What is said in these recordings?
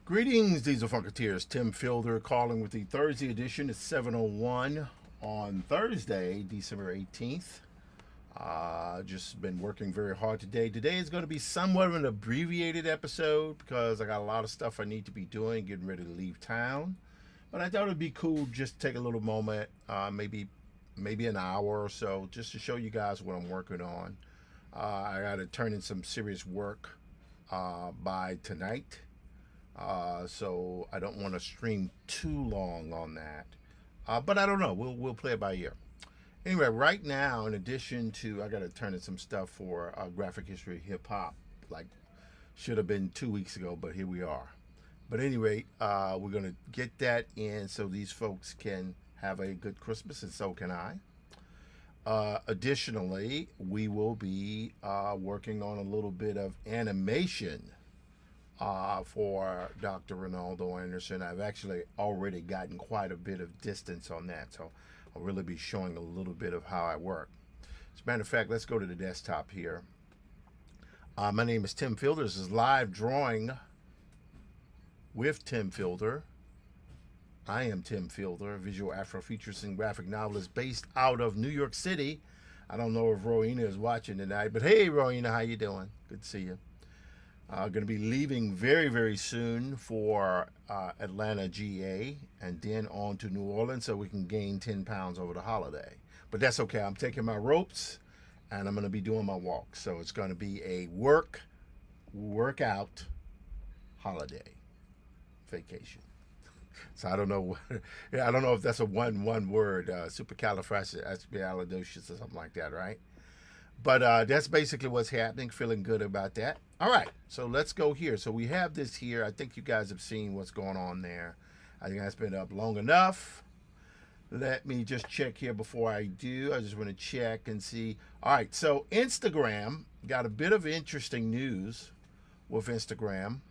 Greetings, Diesel Funketeers. Tim Fielder calling with the Thursday edition. It's 7:01 on Thursday, December 18th. Just been working very hard today. Today is going to be somewhat of an abbreviated episode because I got a lot of stuff I need to be doing, getting ready to leave town. But I thought it'd be cool just to take a little moment, maybe an hour or so, just to show you guys what I'm working on. I got to turn in some serious work by tonight. So I don't want to stream too long on that. But I don't know. We'll play it by ear. Anyway, right now, in addition to, I got to turn in some stuff for Graphic History Hip Hop. Like, should have been 2 weeks ago, but here we are. But anyway, we're going to get that in so these folks can have a good Christmas, and so can I. Additionally, we will be working on a little bit of animation for Dr. Ronaldo Anderson. I've actually already gotten quite a bit of distance on that, so I'll really be showing a little bit of how I work. As a matter of fact, let's go to the desktop here. My name is Tim Fielder. This is Live Drawing with Tim Fielder. I am Tim Fielder, a visual Afrofuturist and graphic novelist based out of New York City. I don't know if Rowena is watching tonight, but hey, Rowena, how you doing? Good to see you. Going to be leaving very, very soon for Atlanta, GA, and then on to New Orleans so we can gain 10 pounds over the holiday. But that's okay. I'm taking my ropes, and I'm going to be doing my walk. So it's going to be a workout, holiday, vacation. So I don't know. I don't know if that's a one word, supercalifragilisticexpialidocious or something like that, right? But that's basically what's happening. Feeling good about that. All right, so let's go here. So we have this here. I think you guys have seen what's going on there. I think that's been up long enough. Let me just check here before I do. I just want to check and see. All right, so Instagram got a bit of interesting news with Instagram.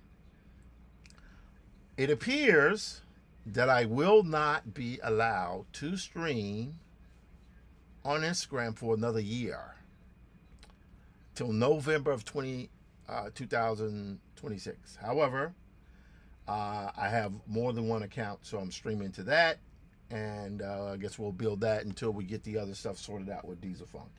It appears that I will not be allowed to stream on Instagram for another year. Till November of 2026. However, I have more than one account, so I'm streaming to that, and I guess we'll build that until we get the other stuff sorted out with Diesel Funk.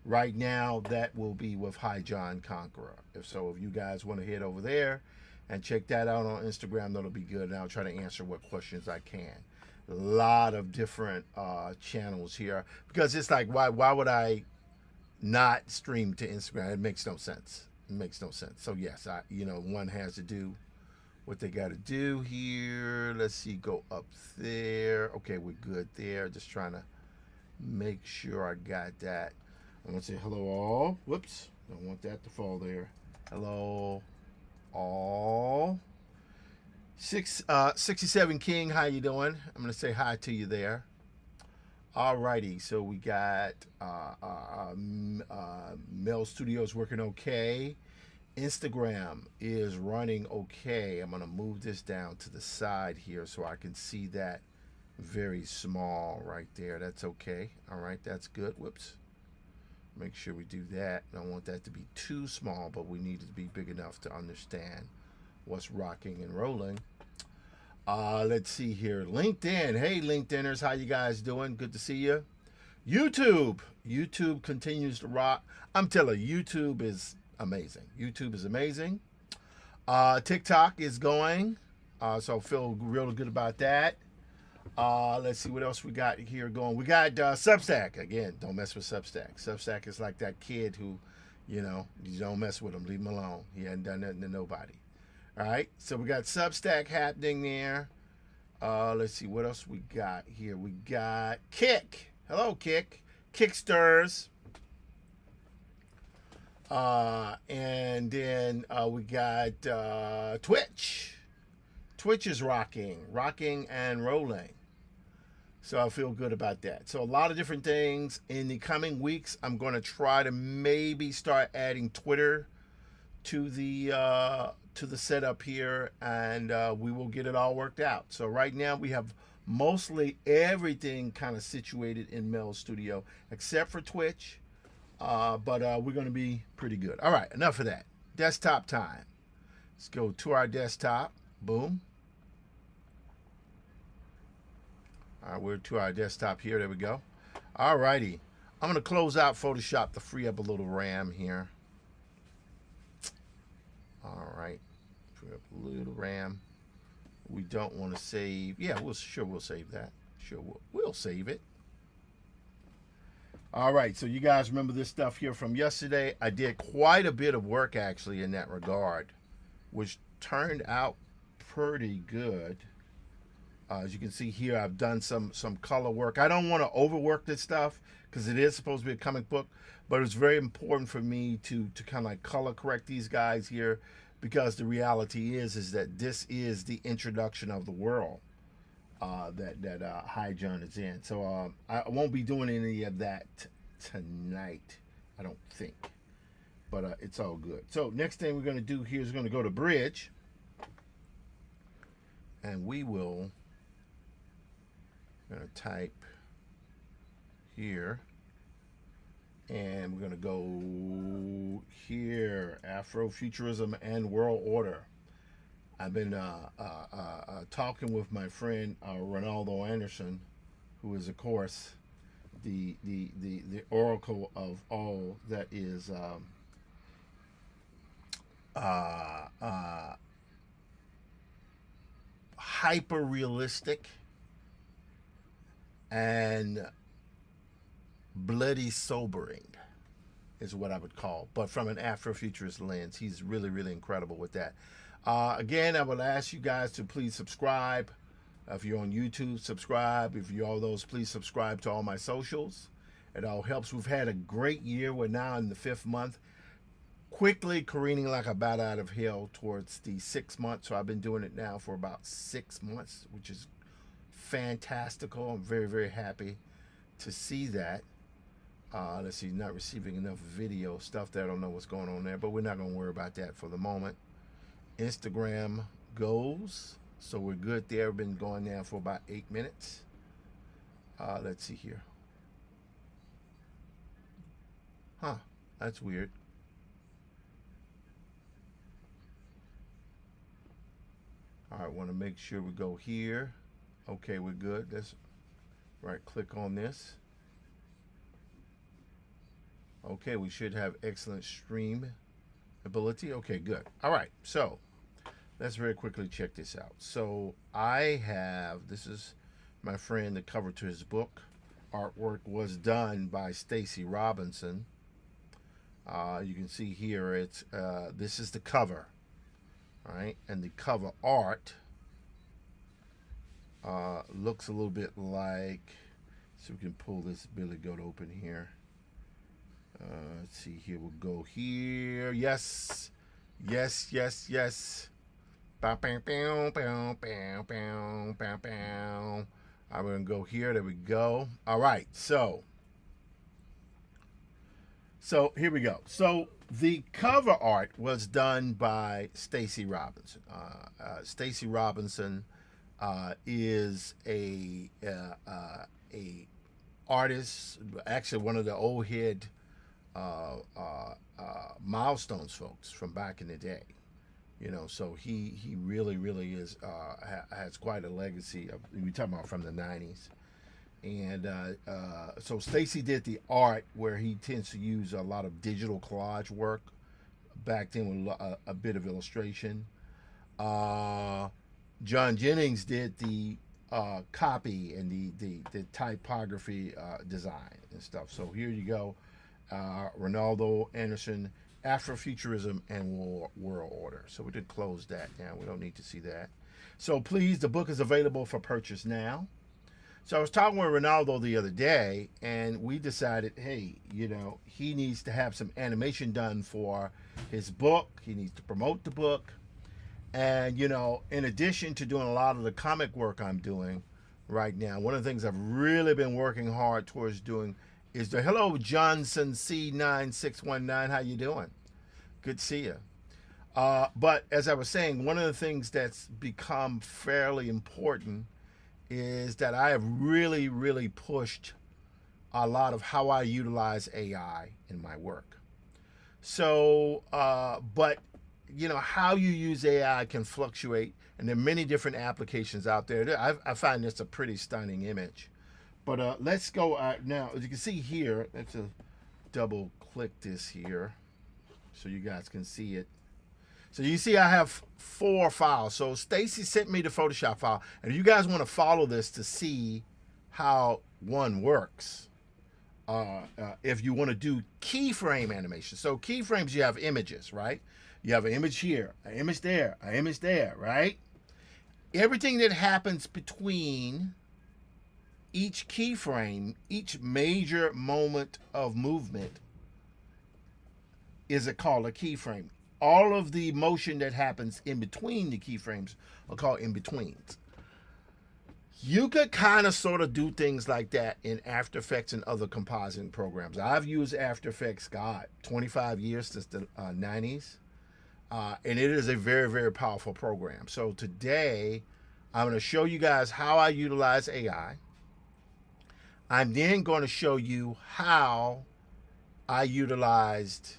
Right now, that will be with Hi John Conqueror. If you guys want to head over there and check that out on Instagram, that'll be good, and I'll try to answer what questions I can. A lot of different channels here, because it's like, why would I not stream to Instagram? It makes no sense. It makes no sense. So yes, one has to do what they got to do here. Let's see, go up there. Okay, we're good there. Just trying to make sure I got that. I'm gonna say hello all. Whoops, don't want that to fall there. Hello all. 67 King, how you doing? I'm gonna say hi to you there. Alrighty, so we got Mel Studios working okay. Instagram is running okay. I'm gonna move this down to the side here so I can see that very small right there. That's okay. All right, that's good. Whoops. Make sure we do that. I don't want that to be too small, but we need it to be big enough to understand what's rocking and rolling. Let's see here. LinkedIn. Hey, LinkedIners. How you guys doing? Good to see you. YouTube. YouTube continues to rock. I'm telling you, YouTube is amazing. YouTube is amazing. TikTok is going. So I feel real good about that. Let's see what else we got here going. We got Substack. Again, don't mess with Substack. Substack is like that kid who, you don't mess with him. Leave him alone. He hadn't done nothing to nobody. All right. So we got Substack happening there. Let's see what else we got here. We got Kick. Hello, Kick. Kicksters. And then we got Twitch. Twitch is rocking and rolling. So I feel good about that. So a lot of different things. In the coming weeks, I'm going to try to maybe start adding Twitter to the setup here, and we will get it all worked out. So right now we have mostly everything kind of situated in Mel's studio, except for Twitch. But we're going to be pretty good. All right, enough of that. Desktop time. Let's go to our desktop. Boom. All right, we're to our desktop here. There we go. All righty. I'm going to close out Photoshop to free up a little RAM here. All right. Free up a little RAM. We don't want to save. Yeah, we'll save that. Sure, we'll save it. All right, so you guys remember this stuff here from yesterday. I did quite a bit of work actually in that regard, which turned out pretty good. As you can see here, I've done some color work. I don't want to overwork this stuff because it is supposed to be a comic book, but it's very important for me to kind of like color correct these guys here, because the reality is that this is the introduction of the world that High John is in. So I won't be doing any of that tonight, I don't think, but it's all good. So next thing we're going to do here is going to go to Bridge, and we will going to type here, and we're going to go here, Afrofuturism and World Order. I've been talking with my friend Ronaldo Anderson, who is of course the oracle of all that is hyper realistic and bloody sobering is what I would call, but from an Afrofuturist lens. He's really, really incredible with that. Again, I would ask you guys to please subscribe. If you're on YouTube, subscribe. If you're all those, please subscribe to all my socials. It all helps. We've had a great year. We're now in the 5th month, quickly careening like a bat out of hell towards the 6th month. So I've been doing it now for about 6 months, which is fantastical. I'm very, very happy to see that. Let's see, not receiving enough video stuff there. I don't know what's going on there, but we're not going to worry about that for the moment. Instagram goes, so we're good there. We've been going now for about 8 minutes. Let's see here. Huh, that's weird. All right, want to make sure we go here. Okay, we're good. Let's right click on this. Okay, we should have excellent stream ability. Okay, good. All right, so let's very quickly check this out. So I have, this is my friend, the cover to his book. Artwork was done by Stacy Robinson. You can see here, it's this is the cover. All right, and the cover art looks a little bit like, so we can pull this Billy Goat open here. Let's see here, we'll go here. Yes, yes, yes, yes. I'm gonna go here. There we go. All right, so here we go. So the cover art was done by Stacy Robinson. Stacy Robinson is a artist, actually one of the old head Milestones folks from back in the day. So he really is has quite a legacy. We talking about from the '90s. And so Stacy did the art where he tends to use a lot of digital collage work backed in with a bit of illustration. John Jennings did the copy and the typography design and stuff. So here you go. Ronaldo Anderson, Afrofuturism and World Order. So we did close that down. We don't need to see that. So please, the book is available for purchase now. So I was talking with Ronaldo the other day, and we decided, hey, he needs to have some animation done for his book. He needs to promote the book. And, in addition to doing a lot of the comic work I'm doing right now, one of the things I've really been working hard towards doing is hello, Johnson C9619. How you doing? Good to see you. But as I was saying, one of the things that's become fairly important is that I have really, really pushed a lot of how I utilize AI in my work. So, but how you use AI can fluctuate, and there are many different applications out there. I find this a pretty stunning image. But let's go now. As you can see here, let's double click this here so you guys can see it. So you see I have 4 files. So Stacy sent me the Photoshop file. And if you guys want to follow this to see how one works, if you want to do keyframe animation. So keyframes, you have images, right? You have an image here, an image there, an image there, right? Everything that happens between each keyframe, each major moment of movement is called a keyframe. All of the motion that happens in between the keyframes are called in-betweens. You could kind of sort of do things like that in After Effects and other compositing programs. I've used After Effects, 25 years since the 90s. And it is a very, very powerful program. So today, I'm going to show you guys how I utilize AI. I'm then going to show you how I utilized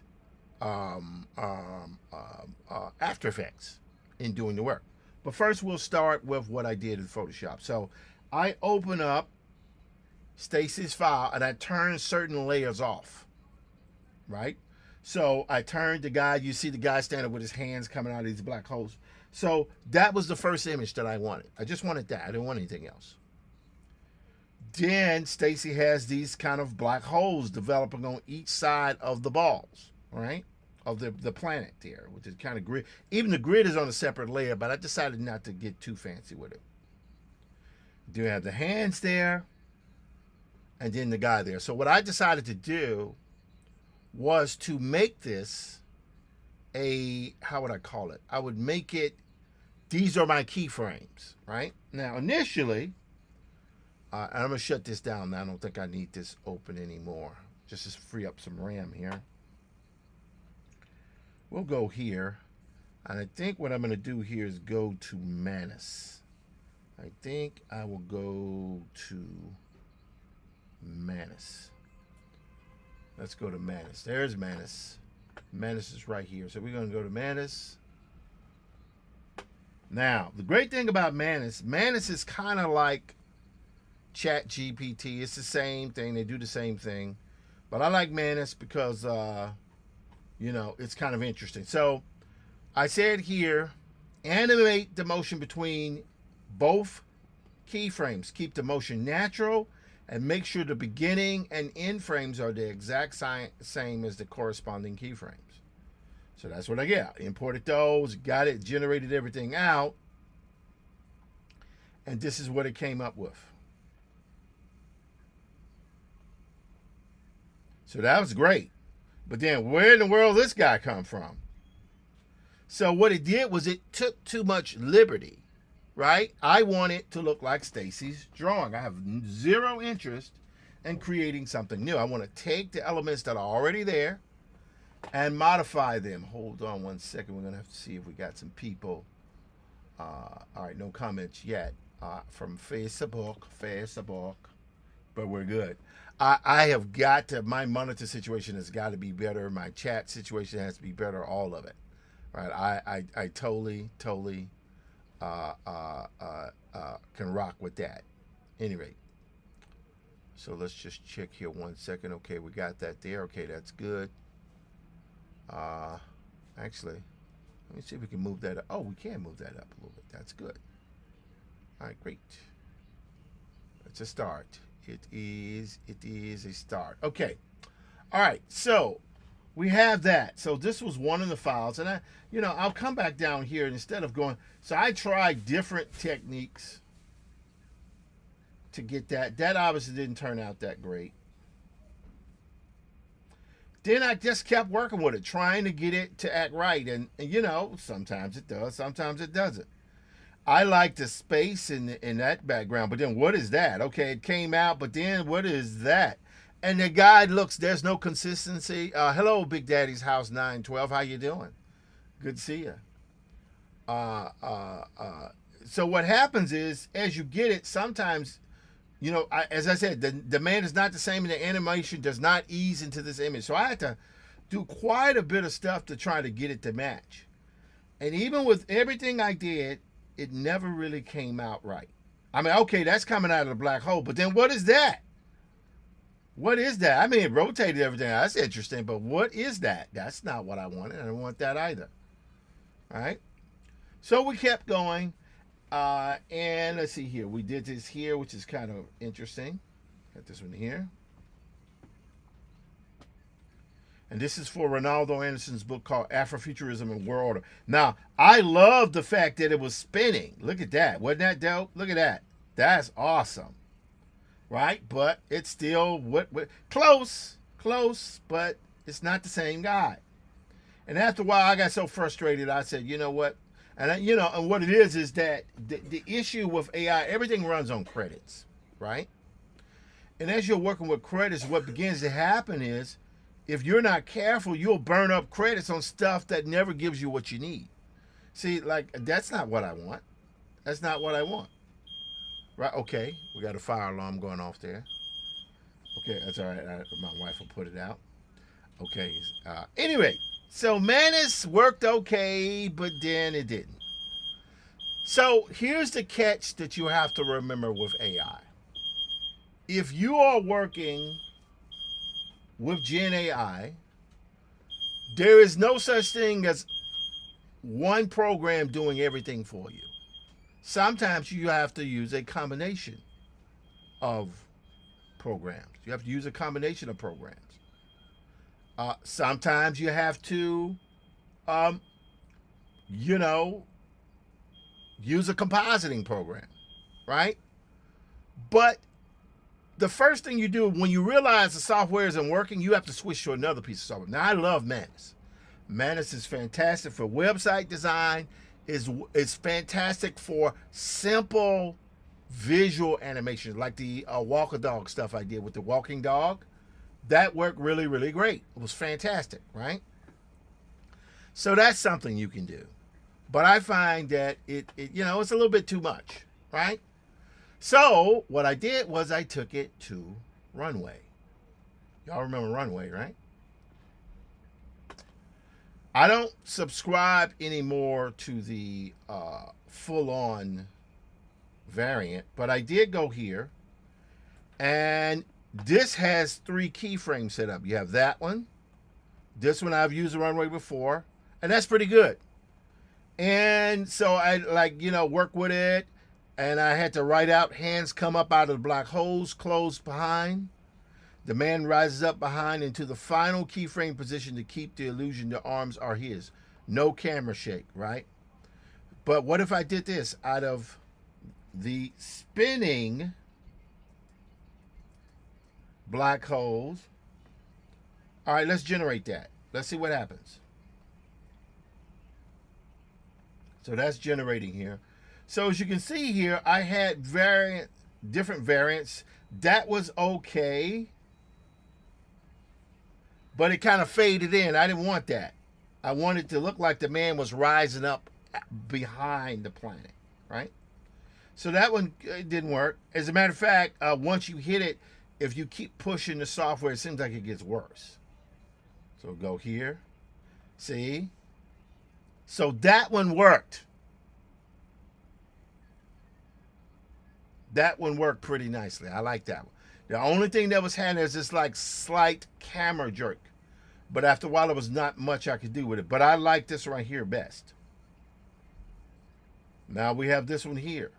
After Effects in doing the work. But first, we'll start with what I did in Photoshop. So I open up Stacy's file and I turn certain layers off, right? So I turned the guy, you see the guy standing with his hands coming out of these black holes. So that was the first image that I wanted. I just wanted that. I didn't want anything else. Then Stacy has these kind of black holes developing on each side of the balls, right? Of the planet there, which is kind of grid. Even the grid is on a separate layer, but I decided not to get too fancy with it. Do have the hands there, and then the guy there. So what I decided to do was to make this how would I call it? I would make it, these are my keyframes, right? Now, initially, and I'm going to shut this down now. I don't think I need this open anymore. Just to free up some RAM here. We'll go here. And I think what I'm going to do here is go to Manus. I think I will go to Manus. Let's go to Manus. There's Manus. Manus is right here. So we're going to go to Manus. Now, the great thing about Manus is kind of like ChatGPT. It's the same thing. They do the same thing. But I like Manus because, it's kind of interesting. So I said here, animate the motion between both keyframes. Keep the motion natural and make sure the beginning and end frames are the exact same as the corresponding keyframes. So that's what I get. Imported those, got it, generated everything out, and this is what it came up with. So that was great. But then where in the world did this guy come from? So what it did was it took too much liberty, right? I want it to look like Stacy's drawing. I have zero interest in creating something new. I want to take the elements that are already there and modify them. Hold on one second. We're going to have to see if we got some people. All right, no comments yet. from Facebook, but we're good. I have got to, my monitor situation has got to be better. My chat situation has to be better. All of it, right? I totally can rock with that. Anyway, so let's just check here 1 second. Okay, we got that there. Okay, that's good. Actually, let me see if we can move that up. Oh, we can move that up a little bit. That's good. All right, great. It's a start. It is a start. Okay. All right. So we have that. So this was one of the files, and I'll come back down here, and instead of going, so I tried different techniques to get that. That obviously didn't turn out that great. Then I just kept working with it, trying to get it to act right, and sometimes it does, sometimes it doesn't. I like the space in that background, but then what is that? Okay, it came out, but then what is that? And the guy looks, there's no consistency. Hello, Big Daddy's House 912. How you doing? Good to see you. So what happens is, as you get it, sometimes, as I said, the man is not the same, and the animation does not ease into this image. So I had to do quite a bit of stuff to try to get it to match. And even with everything I did, it never really came out right. I mean, okay, that's coming out of the black hole, but then what is that? What is that? I mean, it rotated everything. That's interesting, but what is that? That's not what I wanted. I don't want that either. All right? So we kept going, and let's see here. We did this here, which is kind of interesting. Got this one here. And this is for Ronaldo Anderson's book called Afrofuturism and World Order. Now, I love the fact that it was spinning. Look at that. Wasn't that dope? Look at that. That's awesome. Right? But it's still close, but it's not the same guy. And after a while, I got so frustrated, I said, you know what? And and what it is that the issue with AI, everything runs on credits, right? And as you're working with credits, what begins to happen is, if you're not careful, you'll burn up credits on stuff that never gives you what you need. See, like, that's not what I want. That's not what I want. Right? Okay, we got a fire alarm going off there. Okay, that's all right. My wife will put it out. Okay. Anyway, so Manus worked okay, but then it didn't. So here's the catch that you have to remember with AI. If you are working with Gen AI, there is no such thing as one program doing everything for you. Sometimes you have to use a combination of programs. You have to use a combination of programs. Sometimes you have to, use a compositing program, right? But the first thing you do when you realize the software isn't working, you have to switch to another piece of software. Now, I love Manus. Manus is fantastic for website design. It's fantastic for simple visual animations, like the walk a dog stuff I did with the walking dog. That worked really, really great. It was fantastic, right? So that's something you can do. But I find that it's a little bit too much, right? So what I did was I took it to Runway. Y'all remember Runway, right? I don't subscribe anymore to the full-on variant, but I did go here, and this has 3 keyframes set up. You have that one. This one I've used the Runway before, and that's pretty good. And so I work with it, and I had to write out hands come up out of the black holes, closed behind. The man rises up behind into the final keyframe position to keep the illusion the arms are his. No camera shake, right? But what if I did this out of the spinning black holes? All right, let's generate that. Let's see what happens. So that's generating here. So as you can see here, I had different variants. That was okay, but it kind of faded in. I didn't want that. I wanted it to look like the man was rising up behind the planet, right? So that one didn't work. As a matter of fact, once you hit it, if you keep pushing the software, it seems like it gets worse. So go here. See? So that one worked. That one worked pretty nicely. I like that one. The only thing that was having is this like slight camera jerk. But after a while, there was not much I could do with it. But I like this right here best. Now we have this one here.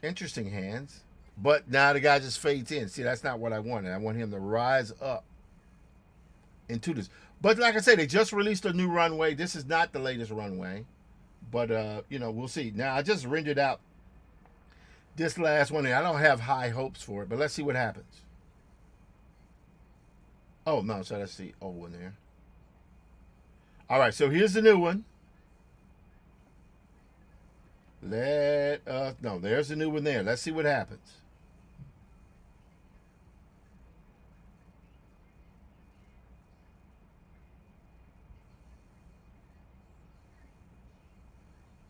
Interesting hands. But now the guy just fades in. See, that's not what I wanted. I want him to rise up into this. But like I said, they just released a new runway. This is not the latest runway. But, we'll see. Now, I just rendered out this last one. I don't have high hopes for it, but let's see what happens. Oh, no, so let's see. Oh, one there. All right, so here's the new one. No, there's the new one there. Let's see what happens.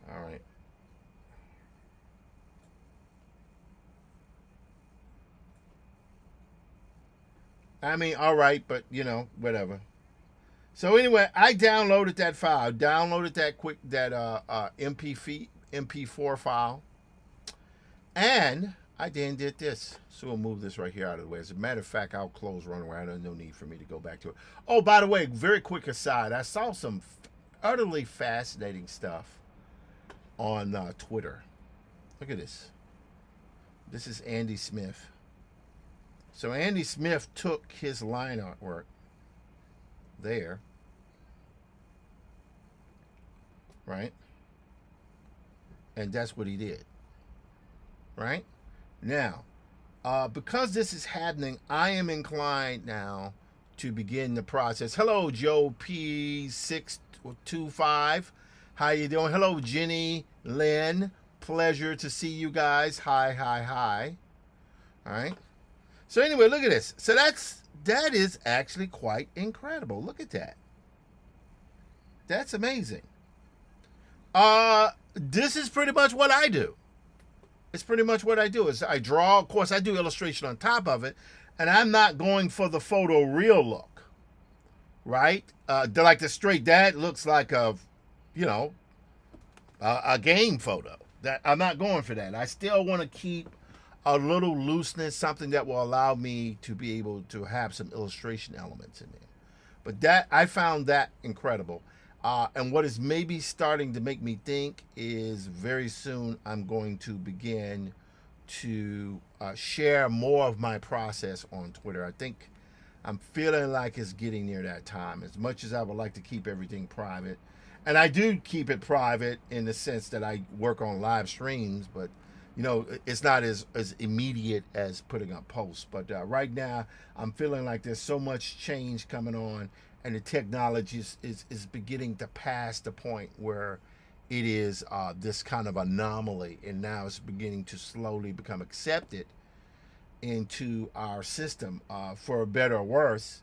All right. I mean, all right, but whatever. So anyway, I downloaded that file. I downloaded that MP4 file, and I then did this. So we'll move this right here out of the way. As a matter of fact, I'll close Runway. I don't no need for me to go back to it. Oh, by the way, very quick aside, I saw some utterly fascinating stuff on Twitter. Look at this. This is Andy Smith. So Andy Smith took his line artwork there, right? And that's what he did, right? Now, because this is happening, I am inclined now to begin the process. Hello, Joe P625. How you doing? Hello, Jenny, Lynn. Pleasure to see you guys. Hi, hi, hi. All right. So anyway, look at this. So that is actually quite incredible. Look at that. That's amazing. This is pretty much what I do. It's pretty much what I do. Is I draw. Of course, I do illustration on top of it, and I'm not going for the photo real look, right? Like the straight. That looks like a game photo. That I'm not going for that. I still want to keep a little looseness, something that will allow me to be able to have some illustration elements in there. But that I found that incredible. And what is maybe starting to make me think is very soon I'm going to begin to share more of my process on Twitter. I think I'm feeling like it's getting near that time. As much as I would like to keep everything private, and I do keep it private in the sense that I work on live streams, but it's not as immediate as putting up posts. But right now, I'm feeling like there's so much change coming on, and the technology is beginning to pass the point where it is this kind of anomaly, and now it's beginning to slowly become accepted into our system, for better or worse.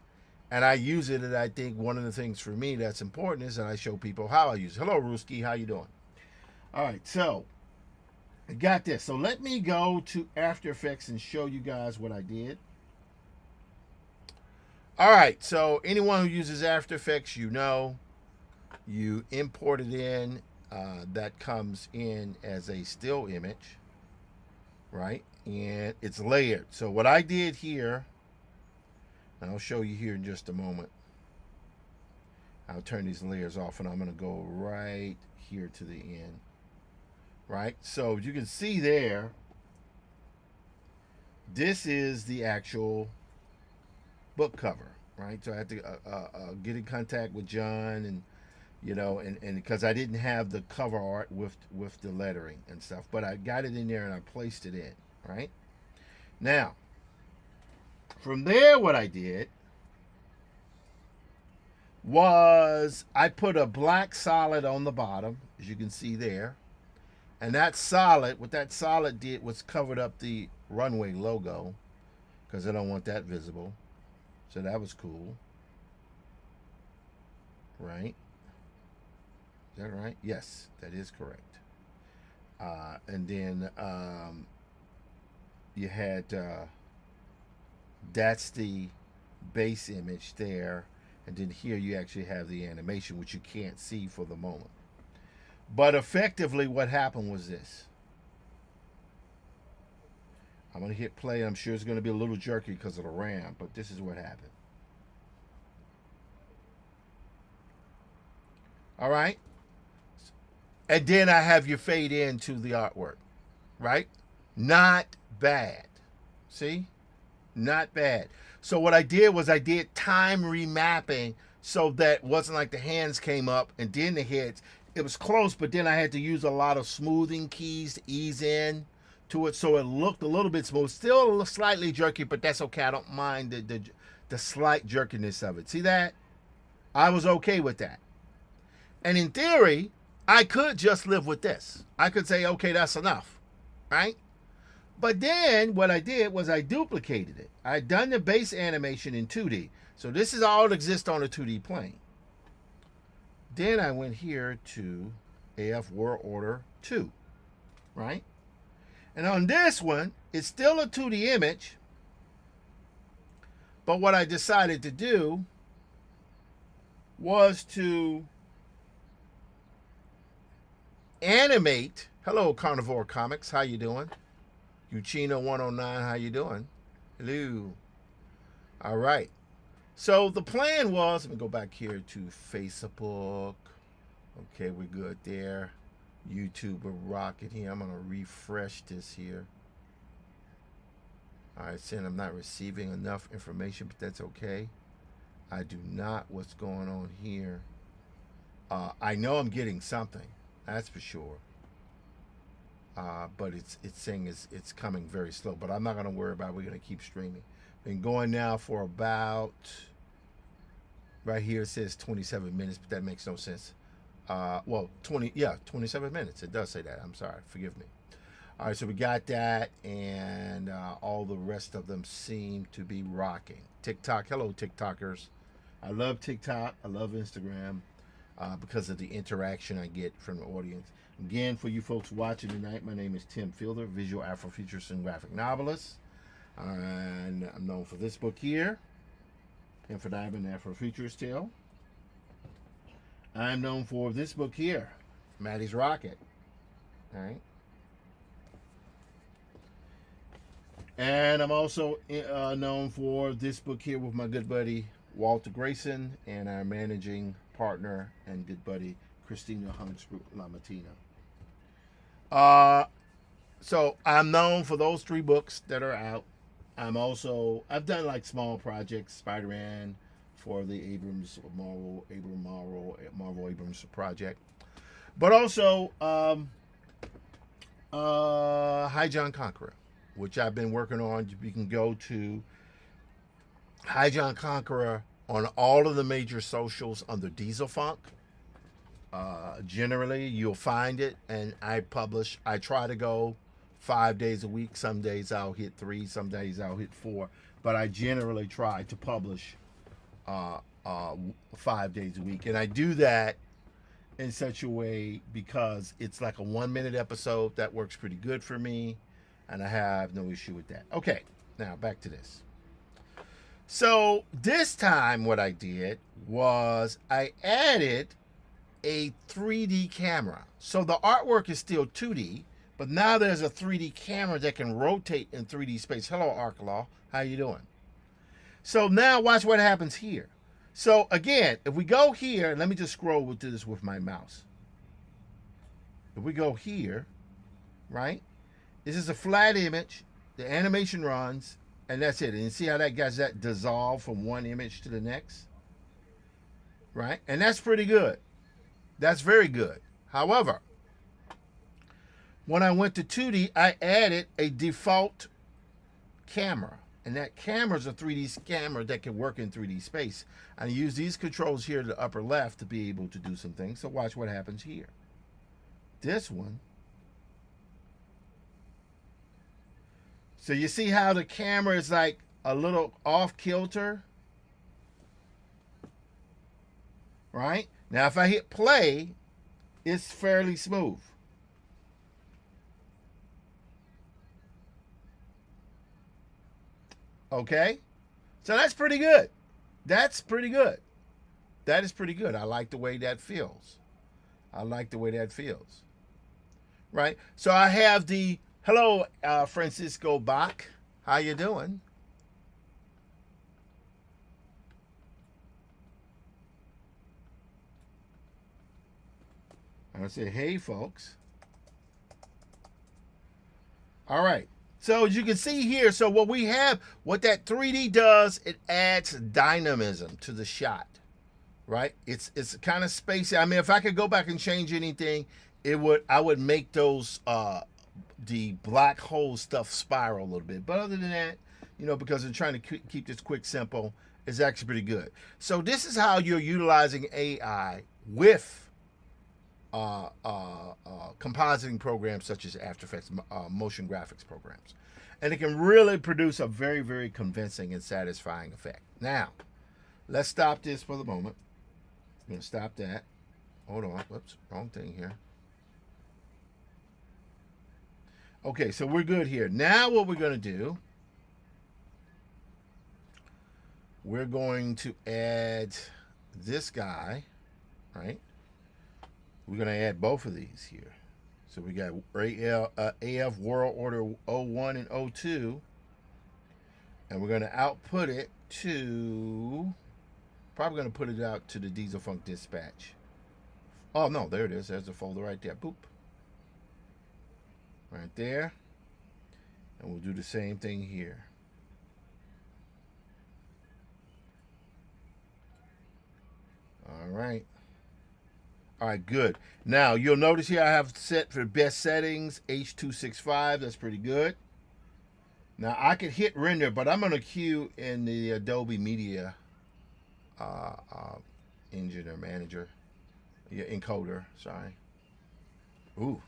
And I use it, and I think one of the things for me that's important is that I show people how I use it. Hello, Ruski, how you doing? All right, so I got this. So let me go to After Effects and show you guys what I did. All right, so anyone who uses After Effects, you import it in. That comes in as a still image, right? And it's layered. So what I did here, and I'll show you here in just a moment. I'll turn these layers off, and I'm going to go right here to the end. Right? So you can see there, this is the actual book cover, right? So I had to get in contact with John, and and because I didn't have the cover art with the lettering and stuff, but I got it in there and I placed it in, right? Now, from there, what I did was I put a black solid on the bottom, as you can see there. And that solid, what that solid did was covered up the Runway logo, because I don't want that visible. So that was cool. Right? Is that right? Yes, that is correct. And then you had that's the base image there, and then here you actually have the animation, which you can't see for the moment. But effectively, what happened was this. I'm going to hit play. I'm sure it's going to be a little jerky because of the RAM, but this is what happened. All right. And then I have you fade into the artwork, right? Not bad. See? Not bad. So what I did was I did time remapping so that wasn't like the hands came up and then the heads. It was close, but then I had to use a lot of smoothing keys to ease in to it so it looked a little bit smooth. Still slightly jerky, but that's okay. I don't mind the slight jerkiness of it. See that? I was okay with that. And in theory, I could just live with this. I could say, okay, that's enough, right? But then what I did was I duplicated it. I'd done the base animation in 2D. So this is all that exists on a 2D plane. Then I went here to AF World Order 2, right? And on this one, it's still a 2D image. But what I decided to do was to animate. Hello, Carnivore Comics. How you doing? Uchino109, how you doing? Hello. All right. So the plan was, let me go back here to Facebook. Okay, we're good there. YouTube, we're rocking here. I'm going to refresh this here. All right, saying I'm not receiving enough information, but that's okay. I do not. What's going on here? I know I'm getting something. That's for sure. But it's saying it's coming very slow. But I'm not going to worry about it. We're going to keep streaming. Been going now for about, right here it says 27 minutes, but that makes no sense. Well, 27 minutes. It does say that. I'm sorry. Forgive me. All right, so we got that, and all the rest of them seem to be rocking. TikTok. Hello, TikTokers. I love TikTok. I love Instagram because of the interaction I get from the audience. Again, for you folks watching tonight, my name is Tim Fielder, visual Afrofuturist and graphic novelist. And I'm known for this book here, Infodive Afrofuturist Tale. I'm known for this book here, Maddie's Rocket. All right. And I'm also known for this book here with my good buddy Walter Grayson and our managing partner and good buddy Christina Huntsbrook Lamartina. So I'm known for those 3 books that are out. I've done like small projects, Spider-Man for the Marvel Abrams project. But also High John Conqueror, which I've been working on. You can go to High John Conqueror on all of the major socials under Diesel Funk. Generally, you'll find it, and I try to go 5 days a week. Some days I'll hit 3, some days I'll hit 4, but I generally try to publish 5 days a week, and I do that in such a way because it's like a 1-minute episode that works pretty good for me, and I have no issue with that. Okay, now back to this. So this time what I did was I added a 3D camera. So the artwork is still 2D, but now there's a 3D camera that can rotate in 3D space. Hello, Arklaw. How you doing? So now watch what happens here. So again, if we go here, let me just scroll with this with my mouse. If we go here, right? This is a flat image. The animation runs, and that's it. And you see how that gets that dissolve from one image to the next? Right? And that's pretty good. That's very good. However, when I went to 2D, I added a default camera. And that camera is a 3D camera that can work in 3D space. I use these controls here to the upper left to be able to do some things. So watch what happens here. This one. So you see how the camera is like a little off kilter? Right? Now if I hit play, it's fairly smooth. Okay? So that's pretty good. That's pretty good. That is pretty good. I like the way that feels. I like the way that feels. Right? So I have the hello, Francisco Bach. How you doing? I say, hey, folks. All right. So as you can see here, so what we have, what that 3D does, it adds dynamism to the shot, right? It's kind of spacey. I mean, if I could go back and change anything, I would make those the black hole stuff spiral a little bit. But other than that, because they're trying to keep this quick, simple, it's actually pretty good. So this is how you're utilizing AI with compositing programs such as After Effects, motion graphics programs. And it can really produce a very, very convincing and satisfying effect. Now, let's stop this for the moment. I'm going to stop that. Hold on. Whoops, wrong thing here. Okay, so we're good here. Now what we're going to do, we're going to add this guy, right? We're going to add both of these here. So we got AF World Order 01 and 02. And we're going to output it to, probably going to put it out to the Diesel Funk Dispatch. Oh, no, there it is. There's the folder right there. Boop. Right there. And we'll do the same thing here. All right. All right, good. Now, you'll notice here I have set for best settings, H.265. That's pretty good. Now, I could hit render, but I'm going to queue in the Adobe Media engine or manager. Yeah, encoder, sorry. Ooh,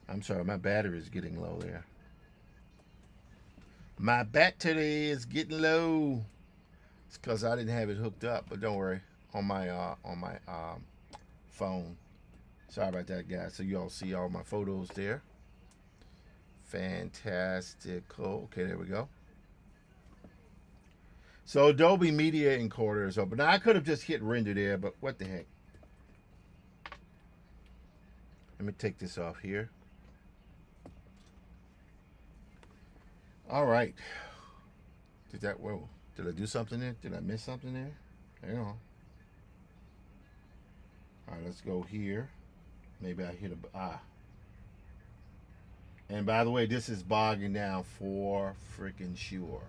I'm sorry, my battery is getting low there. My battery is getting low. It's because I didn't have it hooked up, but don't worry, on my phone. Sorry about that, guys. So you all see all my photos there. Fantastical. Okay, there we go. So Adobe Media Encoder is open. Now I could have just hit render there, but what the heck? Let me take this off here. All right. Did I do something there? Did I miss something there? Hang on. All right, let's go here. Maybe I hit a And by the way, this is bogging down for freaking sure.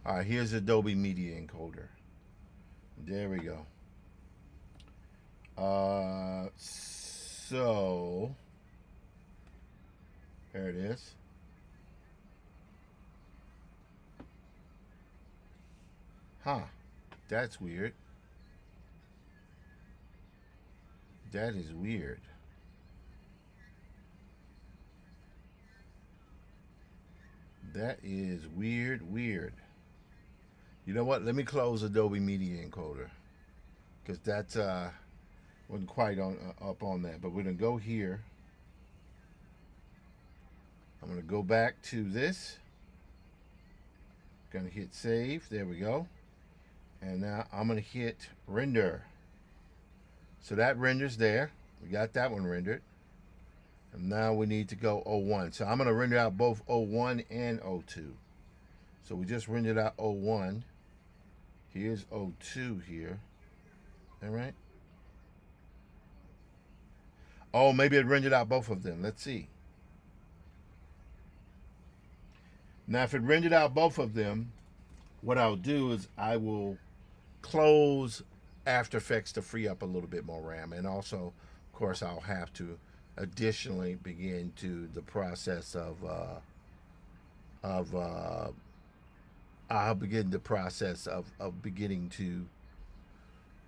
All right, here's Adobe Media Encoder. There we go. So there it is. Huh. That's weird. That is weird. That is weird. You know what? Let me close Adobe Media Encoder because that's wasn't quite up on that. But we're gonna go here. I'm gonna go back to this. Gonna hit save. There we go. And now I'm gonna hit render. So that renders there. We got that one rendered. And now we need to go 01. So I'm going to render out both 01 and 02. So we just rendered out 01. Here's 02 here. All right. Oh, maybe it rendered out both of them. Let's see. Now, if it rendered out both of them, what I'll do is I will close After Effects to free up a little bit more RAM. And also, of course, I'll have to additionally begin to the process I'll begin the process of beginning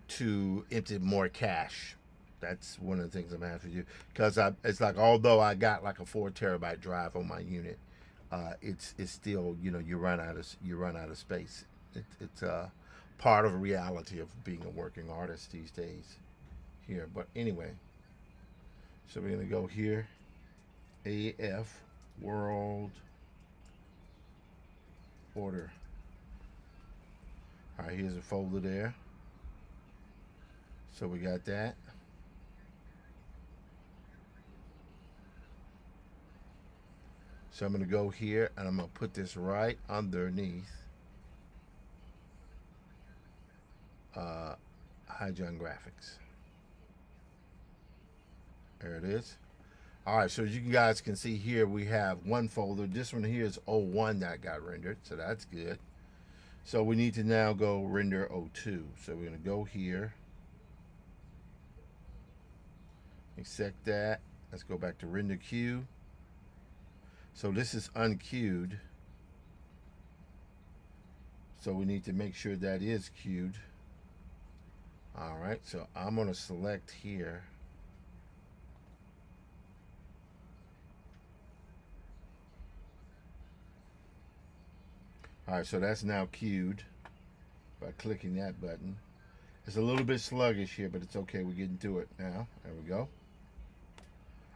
to empty more cache. That's one of the things I'm gonna have to do because it's like although I got like a 4 terabyte drive on my unit, it's still you run out of space. It's part of a reality of being a working artist these days here. But anyway. So we're going to go here, AF World order. All right, here's a folder there. So we got that. So I'm going to go here and I'm going to put this right underneath HighJohn Graphics. There it is. All right, so as you guys can see here, we have one folder. This one here is 01 that got rendered, so that's good. So we need to now go render 02. So we're going to go here. Accept that. Let's go back to render queue. So this is unqueued. So we need to make sure that is queued. All right, so I'm going to select here. All right, so that's now queued by clicking that button. It's a little bit sluggish here, but it's okay. We're getting to it now. There we go.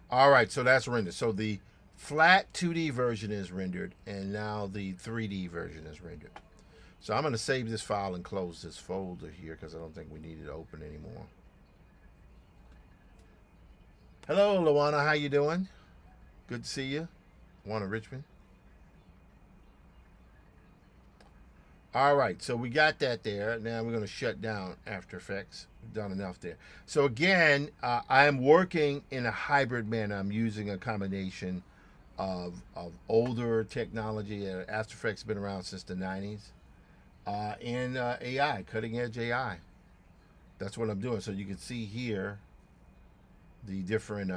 All right, so that's rendered. So the flat 2D version is rendered, and now the 3D version is rendered. So I'm going to save this file and close this folder here because I don't think we need it open anymore. Hello, Luana. How you doing? Good to see you. Luana Richmond. All right, so we got that there. Now we're going to shut down After Effects. We've done enough there. So again, I am working in a hybrid manner. I'm using a combination of older technology. After Effects has been around since the 90s. And AI, cutting edge AI. That's what I'm doing. So you can see here the different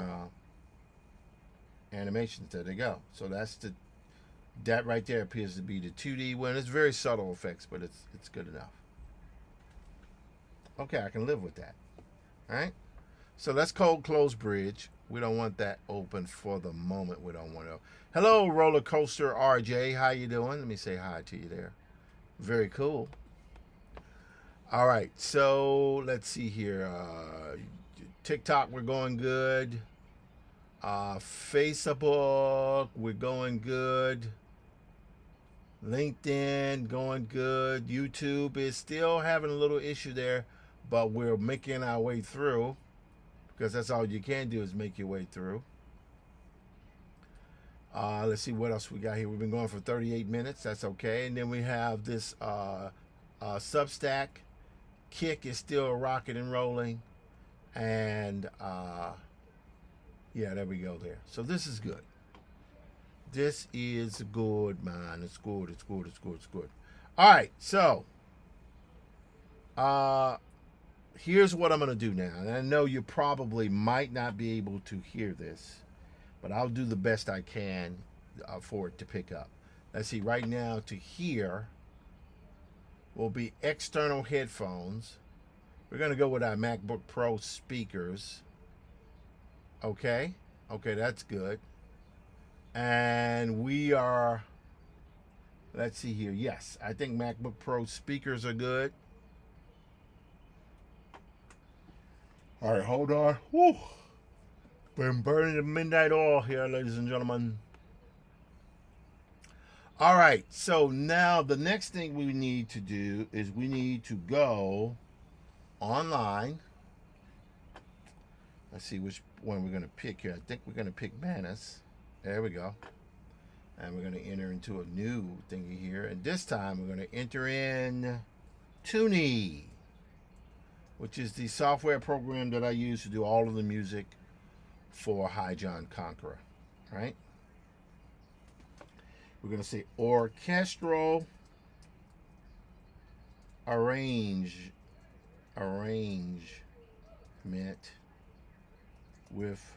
animations. There they go. So that right there appears to be the 2D one. It's very subtle effects, but it's good enough. Okay, I can live with that. All right. So let's close bridge. We don't want that open for the moment. We don't want to. Hello, Roller Coaster RJ. How you doing? Let me say hi to you there. Very cool. All right. So let's see here. TikTok, we're going good. Facebook, we're going good. LinkedIn, going good. YouTube is still having a little issue there, but we're making our way through because that's all you can do is make your way through. Let's see what else we got here. We've been going for 38 minutes. That's okay. And then we have this Substack. Kick is still rocking and rolling. And yeah, there we go there. So this is good. This is good, man. It's good. It's good. It's good. It's good. All right. So here's what I'm going to do now. And I know you probably might not be able to hear this, but I'll do the best I can for it to pick up. Let's see. Right now, to hear will be external headphones. We're going to go with our MacBook Pro speakers. Okay. Okay, that's good. And we are, let's see here. Yes, I think MacBook Pro speakers are good. All right, hold on. Woo. Been burning the midnight oil here, ladies and gentlemen. All right, so now the next thing we need to do is we need to go online. Let's see which one we're going to pick here. I think we're going to pick Manus. There we go. And we're going to enter into a new thingy here. And this time we're going to enter in Tune, which is the software program that I use to do all of the music for HighJohn Conqueror. Right? We're going to say orchestral arrangement with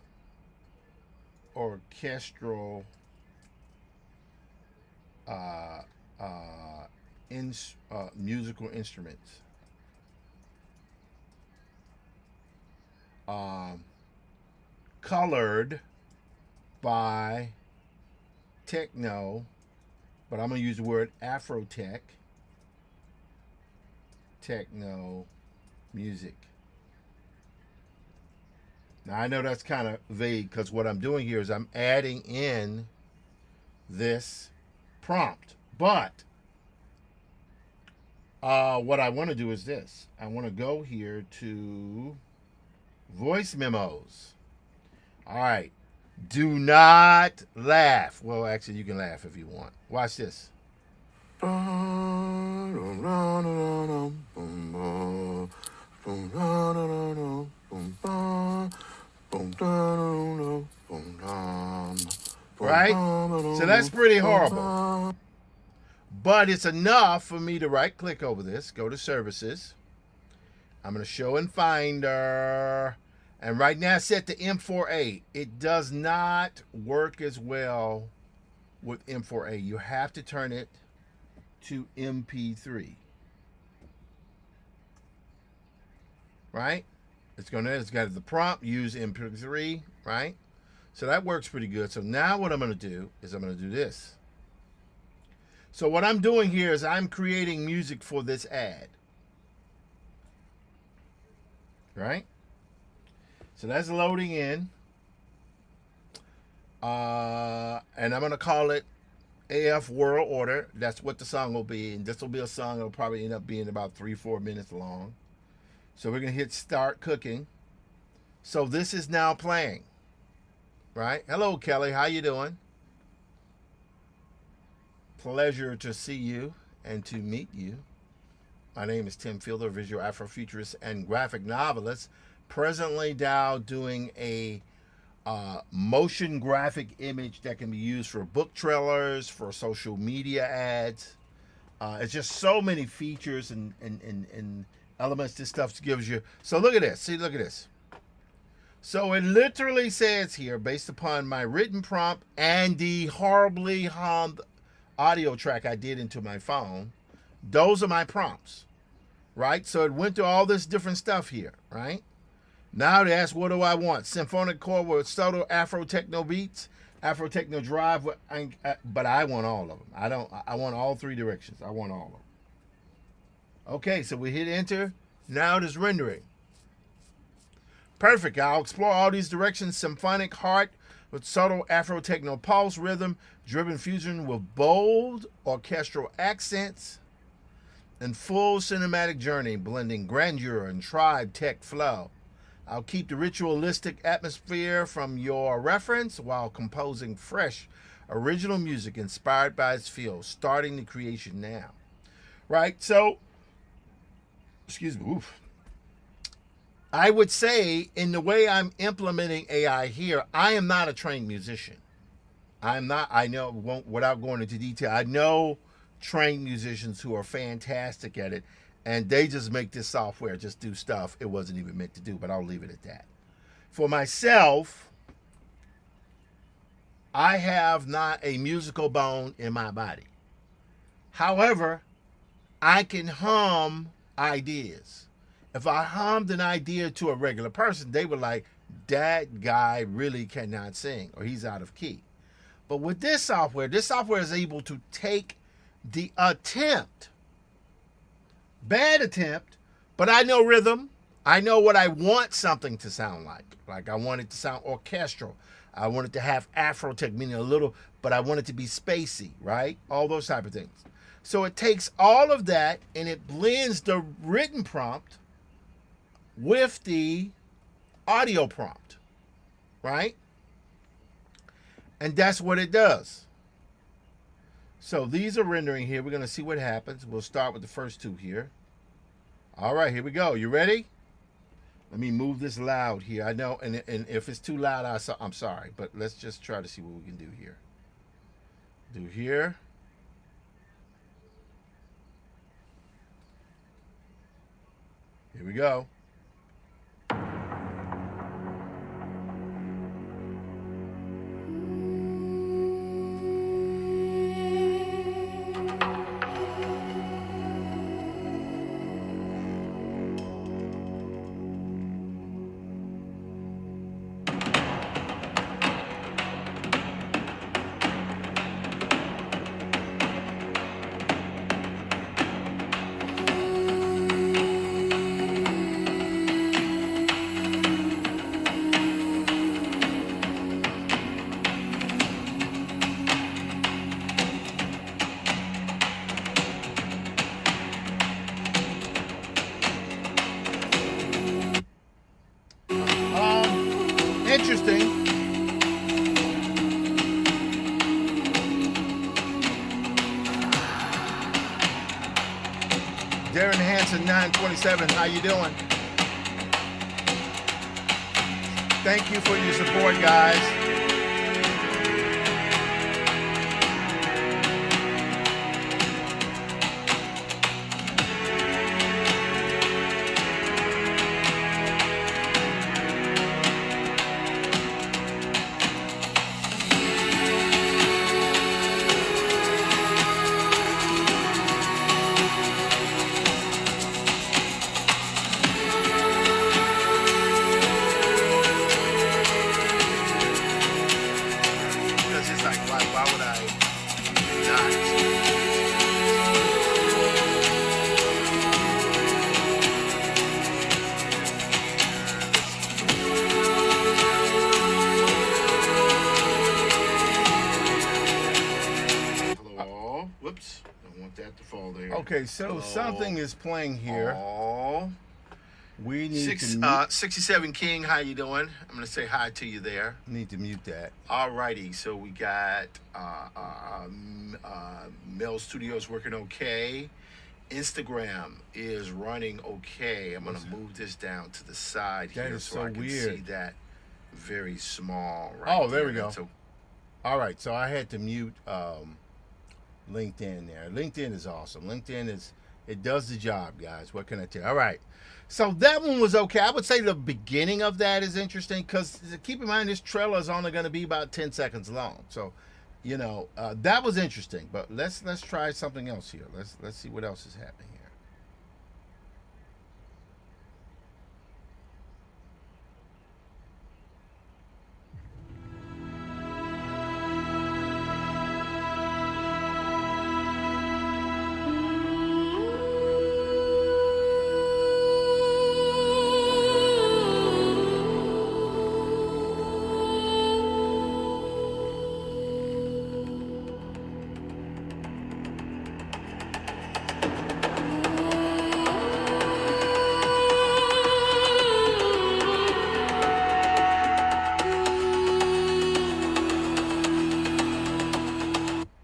orchestral musical instruments. Colored by techno, but I'm going to use the word Afrotech, techno music. Now, I know that's kind of vague because what I'm doing here is I'm adding in this prompt. But What I want to do is this. I want to go here to voice memos. All right. Do not laugh. Well, actually, you can laugh if you want. Watch this. Right? So that's pretty horrible. But it's enough for me to right click over this, go to services. I'm going to show in Finder. And right now it's set to M4A. It does not work as well with M4A. You have to turn it to MP3. Right? It's got the prompt, use MP3, right? So that works pretty good. So now what I'm going to do is I'm going to do this. So what I'm doing here is I'm creating music for this ad. Right? So that's loading in. And I'm going to call it AF World Order. That's what the song will be. And this will be a song that will probably end up being about 3-4 minutes long. So we're going to hit start cooking. So this is now playing. Right? Hello, Kelly. How you doing? Pleasure to see you and to meet you. My name is Tim Fielder, visual Afrofuturist and graphic novelist. Presently now doing a motion graphic image that can be used for book trailers, for social media ads. It's just so many features and elements this stuff gives you. So look at this. See, look at this. So it literally says here, based upon my written prompt and the horribly hummed audio track I did into my phone, those are my prompts, right? So it went to all this different stuff here, right? Now they ask, what do I want? Symphonic core with subtle Afro techno beats, Afro techno drive, but I want all of them. I want all three directions. I want all of them. Okay, so we hit enter. Now it is rendering. Perfect. I'll explore all these directions. Symphonic heart with subtle Afro techno pulse rhythm, driven fusion with bold orchestral accents, and full cinematic journey blending grandeur and tribe tech flow. I'll keep the ritualistic atmosphere from your reference while composing fresh, original music inspired by its feel, starting the creation now. Right? So, excuse me. Oof. I would say, in the way I'm implementing AI here, I am not a trained musician. I'm not, I know, without going into detail, I know trained musicians who are fantastic at it, and they just make this software just do stuff it wasn't even meant to do, but I'll leave it at that. For myself, I have not a musical bone in my body. However, I can hum ideas. If I hummed an idea to a regular person, they were like, that guy really cannot sing, or he's out of key. But with this software is able to take the attempt, bad attempt, but I know rhythm. I know what I want something to sound like. Like I want it to sound orchestral. I want it to have Afro-tech, meaning a little, but I want it to be spacey, right? All those type of things. So it takes all of that and it blends the written prompt with the audio prompt, right? And that's what it does. So these are rendering here. We're going to see what happens. We'll start with the first two here. All right, here we go. You ready? Let me move this loud here. I know, and if it's too loud, I'm sorry. But let's just try to see what we can do here. Do here. Here we go. interesting. Darren Hanson, 927. How you doing? Thank you for your support, guys. Okay, so something is playing here. Oh. We need to 67 King, how you doing? I'm gonna say hi to you there. Need to mute that. Alrighty, so we got Mel Studios working okay. Instagram is running okay. I'm gonna move this down to the side here so I can see that very small. Right oh, there we go. All right, so I had to mute LinkedIn there. LinkedIn is awesome. LinkedIn it does the job, guys. What can I tell you? All right. So that one was okay. I would say the beginning of that is interesting because keep in mind this trailer is only going to be about 10 seconds long. So, you know, that was interesting. But let's try something else here. Let's see what else is happening here.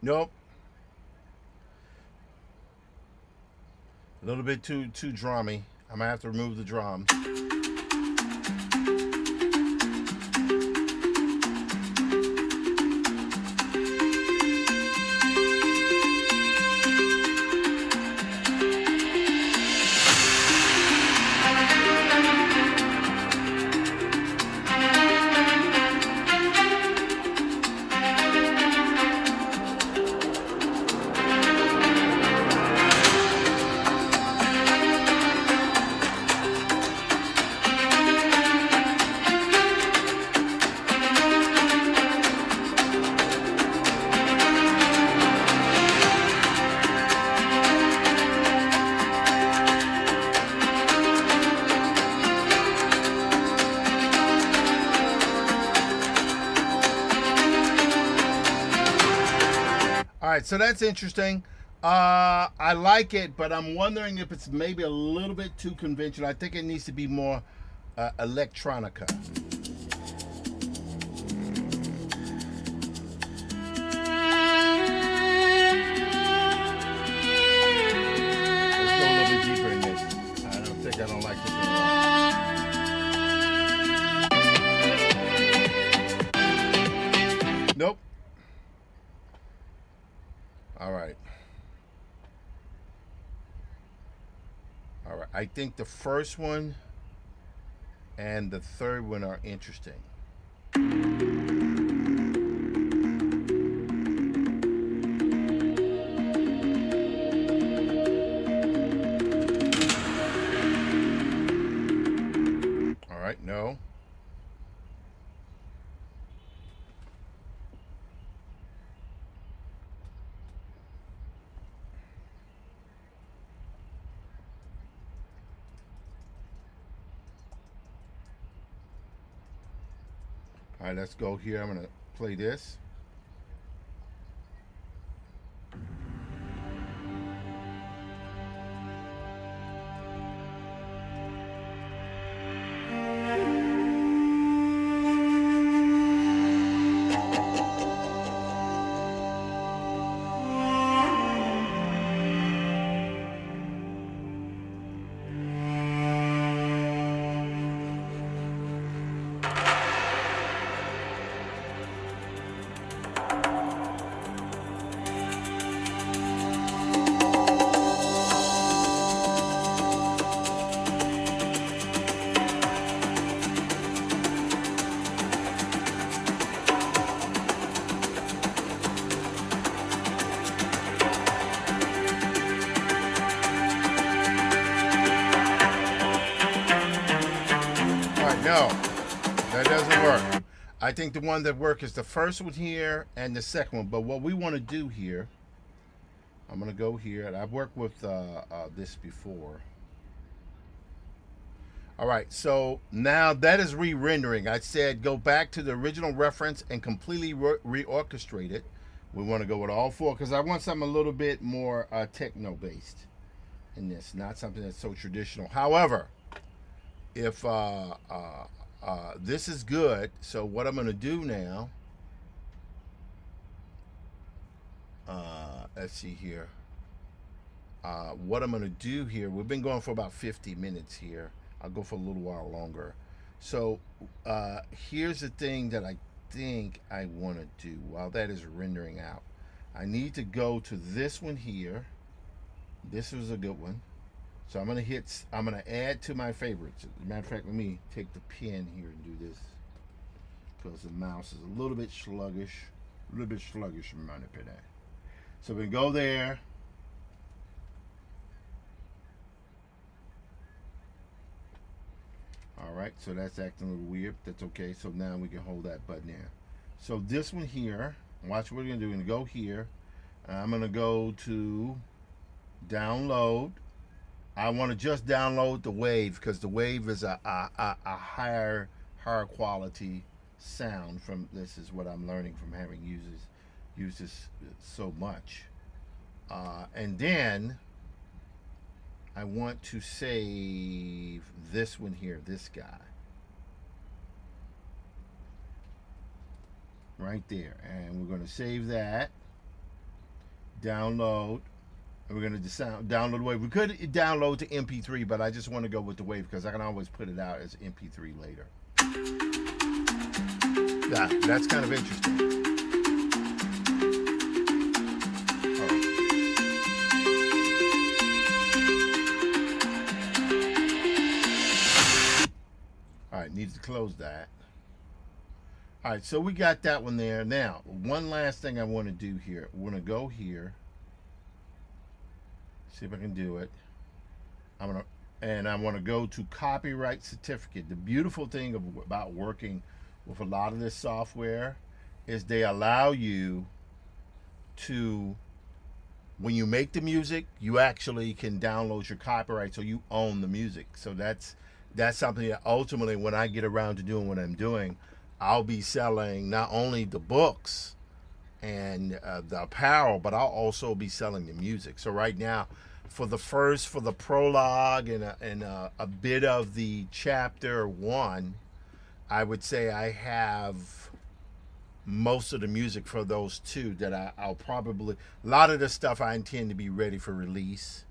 Nope. A little bit too drummy. I'm gonna have to remove the drums. All right, so that's interesting. I like it, but I'm wondering if it's maybe a little bit too conventional. I think it needs to be more electronica. Let's go a little bit deeper in this. I don't like this one. Nope. All right. All right. I think the first one and the third one are interesting. All right. No. All right, let's go here. I'm going to play this. No, that doesn't work. I think the one that works is the first one here and the second one. But what we want to do here, I'm going to go here. And I've worked with this before. All right, so now that is re-rendering. I said go back to the original reference and completely reorchestrate it. We want to go with all four because I want something a little bit more techno-based in this, not something that's so traditional. However, if this is good, so what I'm going to do now, let's see here. What I'm going to do here, we've been going for about 50 minutes here. I'll go for a little while longer. So here's the thing that I think I want to do while that is rendering out. I need to go to this one here. This was a good one. So I'm going to add to my favorites. As a matter of fact, let me take the pen here and do this because the mouse is a little bit sluggish. A little bit sluggish in my opinion. So we go there. All right, so that's acting a little weird. That's okay. So now we can hold that button there. So this one here, watch what we're gonna do. We're gonna go here. I'm gonna go to download. I want to just download the wave because the wave is a higher quality sound. From this is what I'm learning from having used this so much. And then I want to save this one here, this guy. Right there. And we're going to save that. Download. And we're going to download the wave. We could download to MP3, but I just want to go with the wave because I can always put it out as MP3 later. Yeah, that's kind of interesting. Needs to close that. All right, so we got that one there. Now, one last thing I want to do here. We're going to go here. See if I can do it. I want to go to copyright certificate. The beautiful thing about working with a lot of this software is they allow you to, when you make the music, you actually can download your copyright so you own the music. So that's something that ultimately, when I get around to doing what I'm doing, I'll be selling not only the books and the apparel, but I'll also be selling the music. So right now, for the prologue and a bit of the chapter 1, I would say I have most of the music for those two that I'll probably, a lot of the stuff I intend to be ready for release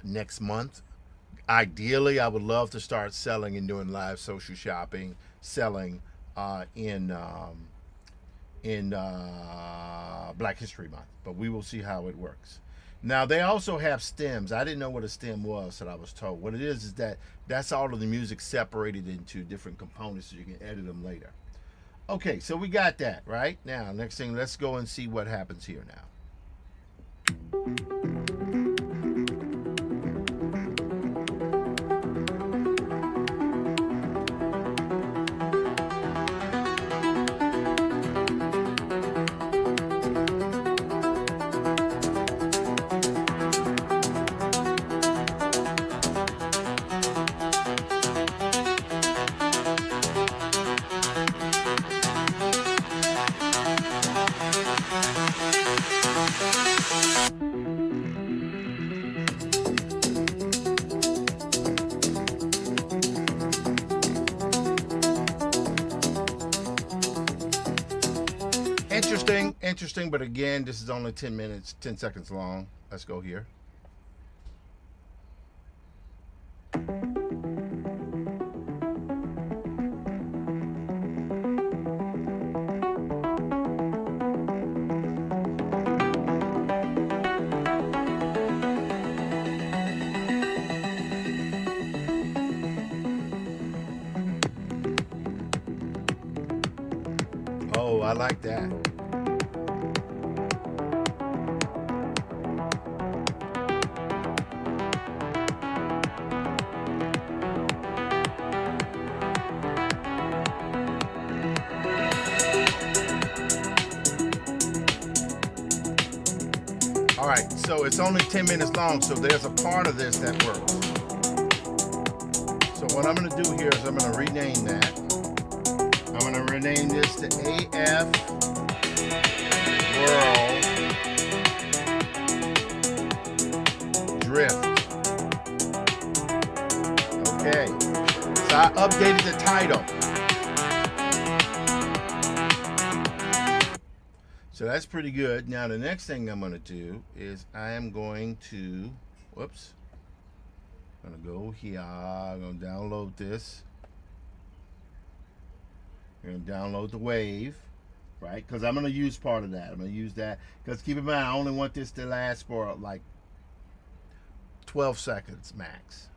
next month. Ideally, I would love to start selling and doing live social shopping, selling in Black History Month, but we will see how it works. Now, they also have stems. I didn't know what a stem was that I was told. What it is that that's all of the music separated into different components so you can edit them later. Okay, so we got that, right? Now, next thing, let's go and see what happens here now. Interesting, but again, this is only 10 seconds long. Let's go here. Oh, I like that. So it's only 10 minutes long, so there's a part of this that works. So what I'm going to do here is I'm going to rename that. I'm going to rename this to AF World Drift. Okay. So I updated the title. So that's pretty good. Now the next thing I'm going to do is I am going to, whoops, I'm going to go here, I'm going to download this. I'm going to download the wave, right? Because I'm going to use part of that. I'm going to use that. Because keep in mind, I only want this to last for like 12 seconds max.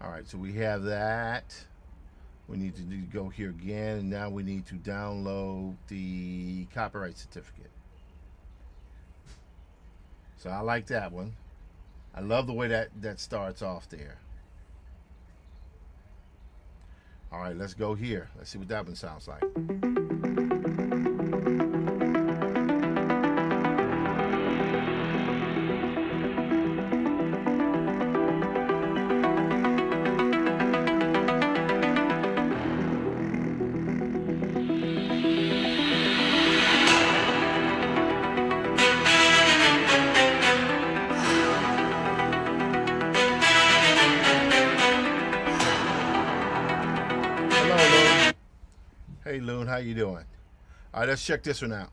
All right, so we have that. We need to go here again, and now we need to download the copyright certificate. So I like that one. I love the way that starts off there. All right, let's go here. Let's see what that one sounds like. Hey Loon, how you doing? All right, let's check this one out.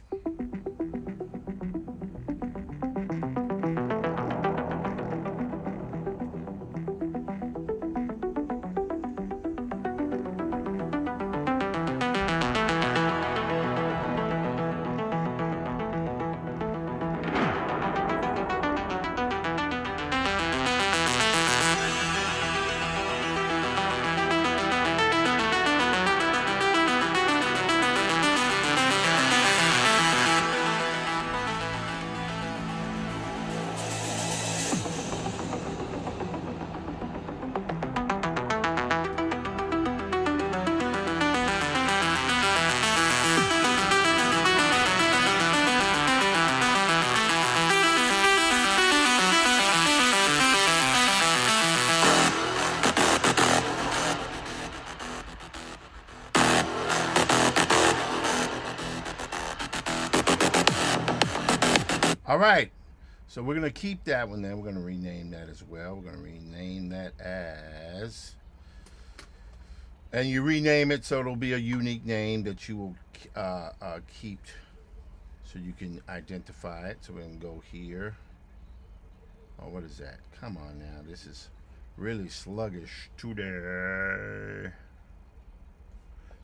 All right, so we're going to keep that one then. We're going to rename that as well. We're going to rename that as, and you rename it so it'll be a unique name that you will keep so you can identify it. So we're going to go here. Oh, what is that? Come on now. This is really sluggish today.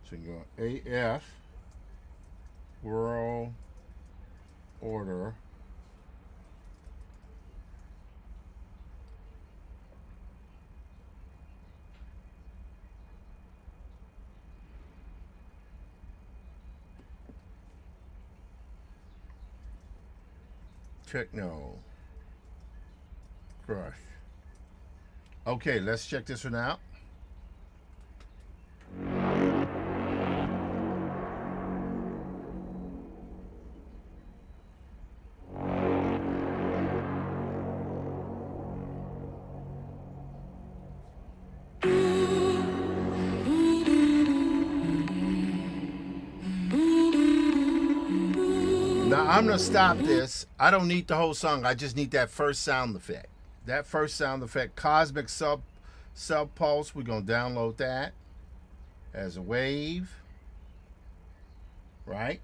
So you go AF World Order Techno Crush. Okay, let's check this one out. Now I'm gonna stop this. I don't need the whole song. I just need that first sound effect. That first sound effect, Cosmic Sub Pulse. We're gonna download that as a wave, right?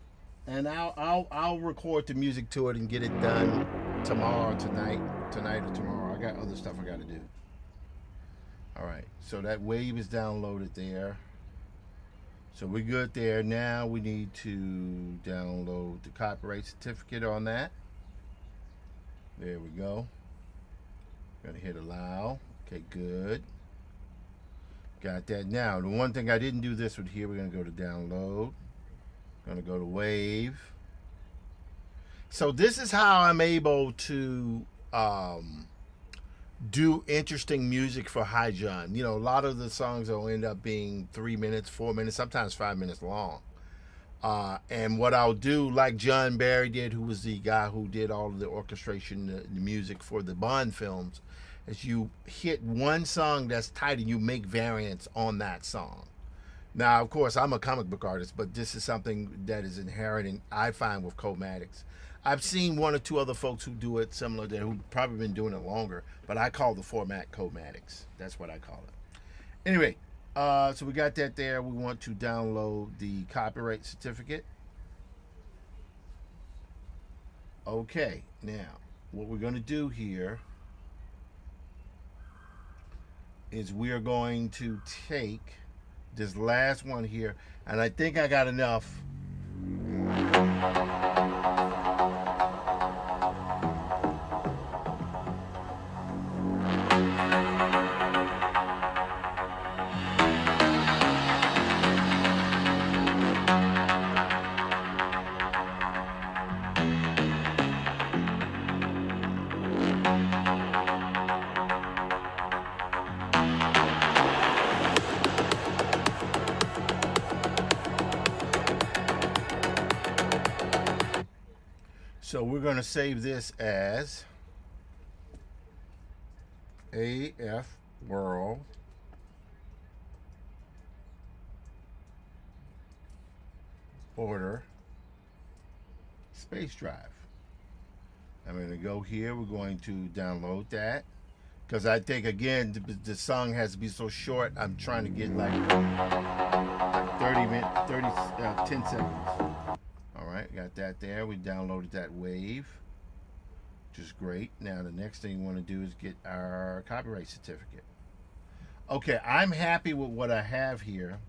And I'll record the music to it and get it done tomorrow, tonight or tomorrow. I got other stuff I got to do. All right, so that wave is downloaded there. So we're good there. Now we need to download the copyright certificate on that. There we go. Gonna hit allow. Okay, good. Got that. Now, the one thing I didn't do this with here, we're gonna go to download. Gonna go to wave. So this is how I'm able to do interesting music for HiJon. You know, a lot of the songs will end up being 3 minutes, 4 minutes, sometimes 5 minutes long. And what I'll do, like John Barry did, who was the guy who did all of the orchestration, the music for the Bond films, is you hit one song that's tight and you make variants on that song. Now, of course, I'm a comic book artist, but this is something that is inherent, I find, with Comatics. I've seen one or two other folks who do it similar to who probably been doing it longer, but I call the format Comatics. That's what I call it. Anyway, so we got that there. We want to download the copyright certificate. Okay, now what we're going to do here is we are going to take this last one here, and I think I got enough. So we're going to save this as AF World Order Space Drive. I'm going to go here. We're going to download that because I think, again, the song has to be so short. I'm trying to get like 10 seconds. All right, got that there. We downloaded that wave, which is great. Now the next thing we want to do is get our copyright certificate. Okay, I'm happy with what I have here,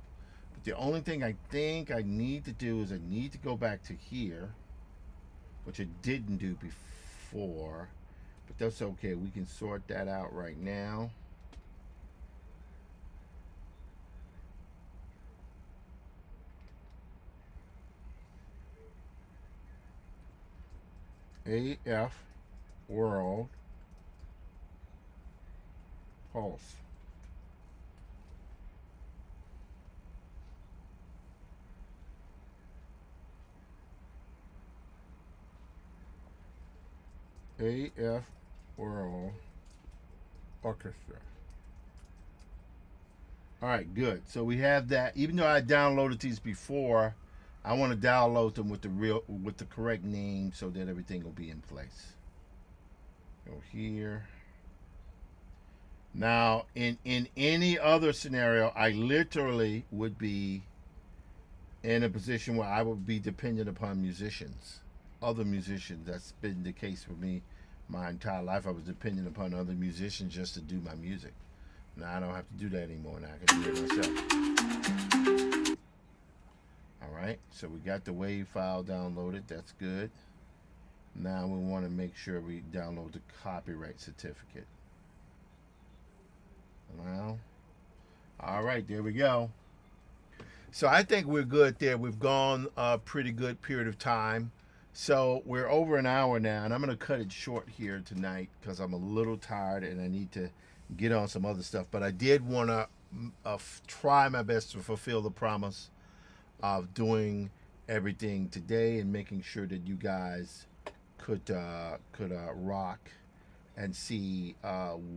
but the only thing I think I need to do is I need to go back to here, which I didn't do before, but that's okay. We can sort that out right now. AF World Pulse. AF World Orchestra. All right, good. So we have that. Even though I downloaded these before, I want to download them with the correct name so that everything will be in place. Go here. Now, in any other scenario, I literally would be in a position where I would be dependent upon musicians, other musicians. That's been the case for me my entire life. I was dependent upon other musicians just to do my music. Now I don't have to do that anymore. Now I can do it myself. Alright, so we got the WAV file downloaded. That's good. Now we want to make sure we download the copyright certificate. Now, alright, there we go. So I think we're good there. We've gone a pretty good period of time. So we're over an hour now, and I'm going to cut it short here tonight because I'm a little tired and I need to get on some other stuff. But I did want to try my best to fulfill the promise of doing everything today and making sure that you guys could rock and see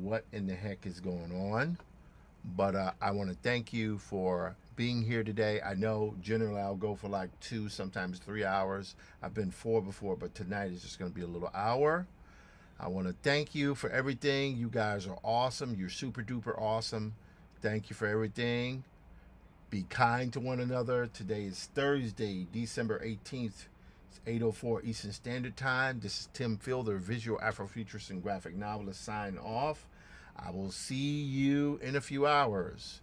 what in the heck is going on. But I want to thank you for being here today. I know generally I'll go for like 2, sometimes 3 hours. I've been 4 before, but tonight is just going to be a little hour. I want to thank you for everything. You guys are awesome. You're super duper awesome. Thank you for everything. Be kind to one another. Today is Thursday, December 18th. It's 8:04 Eastern Standard Time. This is Tim Fielder, visual Afrofuturist and graphic novelist, sign off. I will see you in a few hours.